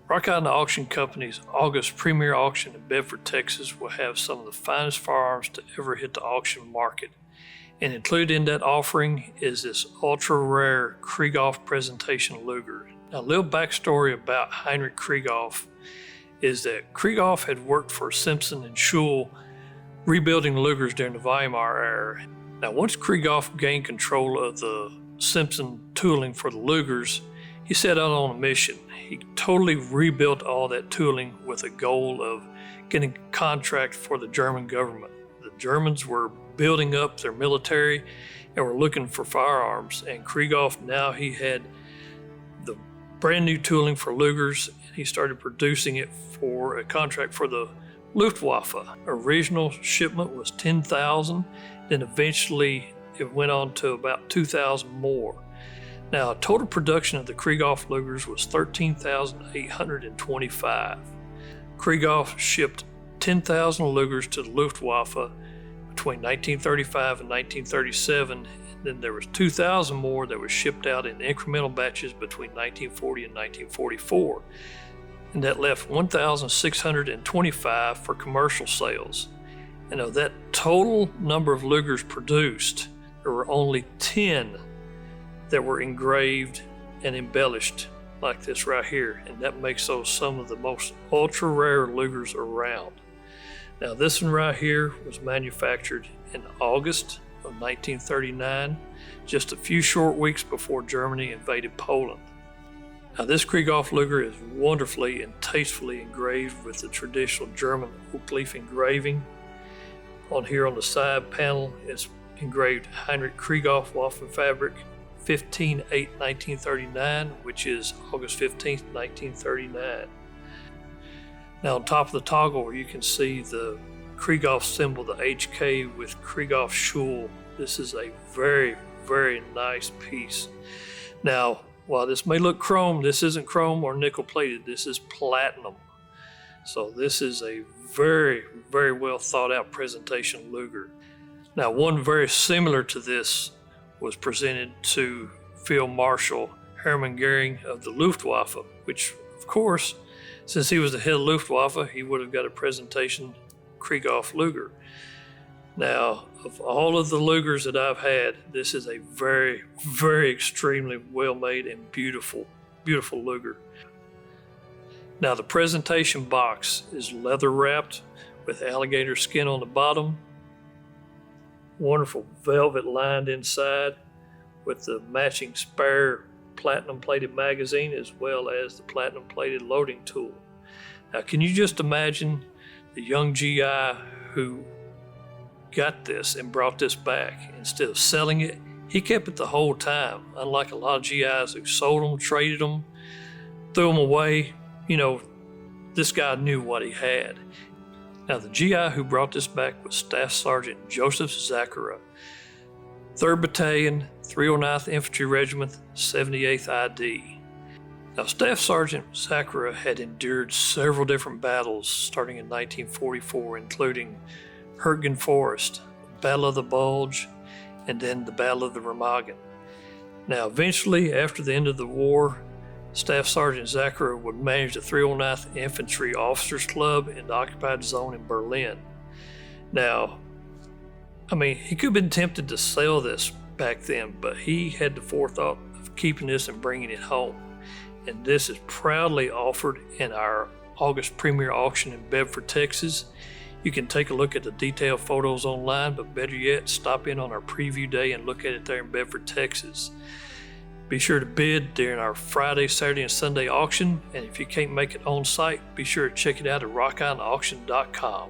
Rock Island Auction Company's August premier auction in Bedford, Texas will have some of the finest firearms to ever hit the auction market. And included in that offering is this ultra rare Krieghoff presentation Luger. Now, a little backstory about Heinrich Krieghoff is that Krieghoff had worked for Simpson and Schul rebuilding Lugers during the Weimar era. Now, once Krieghoff gained control of the Simpson tooling for the Lugers, he set out on a mission. He totally rebuilt all that tooling with a goal of getting a contract for the German government. The Germans were building up their military and were looking for firearms, and Krieghoff, now he had the brand new tooling for Lugers, and he started producing it for a contract for the Luftwaffe. Original shipment was 10,000, then eventually it went on to about 2,000 more. Now, total production of the Krieghoff Lugers was 13,825. Krieghoff shipped 10,000 Lugers to the Luftwaffe between 1935 and 1937, and then there was 2,000 more that were shipped out in incremental batches between 1940 and 1944, and that left 1,625 for commercial sales. And of that total number of Lugers produced, there were only 10 that were engraved and embellished like this right here, and that makes those some of the most ultra rare Lugers around. Now, this one right here was manufactured in August of 1939, just a few short weeks before Germany invaded Poland. Now, this Krieghoff Luger is wonderfully and tastefully engraved with the traditional German oak leaf engraving. On here on the side panel is engraved Heinrich Krieghoff Waffen fabric, 15/8/1939, which is August 15th, 1939. Now, on top of the toggle, you can see the Krieghoff symbol, the HK with Krieghoff Schul. This is a very, very nice piece. Now, while this may look chrome, this isn't chrome or nickel plated. This is platinum. So this is a very, very well thought out presentation Luger. Now, one very similar to this was presented to Field Marshal Hermann Goering of the Luftwaffe, which, of course, since he was the head of Luftwaffe, he would have got a presentation Krieghoff Luger. Now, of all of the Lugers that I've had, this is a very, very extremely well-made and beautiful, beautiful Luger. Now, the presentation box is leather wrapped with alligator skin on the bottom, wonderful velvet lined inside with the matching spare platinum plated magazine as well as the platinum plated loading tool. Now, can you just imagine the young GI who got this and brought this back? Instead of selling it, he kept it the whole time. Unlike a lot of GIs who sold them, traded them, threw them away, this guy knew what he had. Now, the GI who brought this back was Staff Sergeant Joseph Zachara, 3rd Battalion, 309th Infantry Regiment, 78th ID. Now, Staff Sergeant Zachara had endured several different battles starting in 1944, including Hurtgen Forest, Battle of the Bulge, and then the Battle of the Remagen. Now, eventually, after the end of the war, Staff Sergeant Zachara would manage the 309th Infantry Officers Club in the occupied zone in Berlin. Now, he could have been tempted to sell this back then, but he had the forethought of keeping this and bringing it home. And this is proudly offered in our August premier auction in Bedford, Texas. You can take a look at the detailed photos online, but better yet, stop in on our preview day and look at it there in Bedford, Texas. Be sure to bid during our Friday, Saturday, and Sunday auction, and if you can't make it on site, be sure to check it out at rockislandauction.com.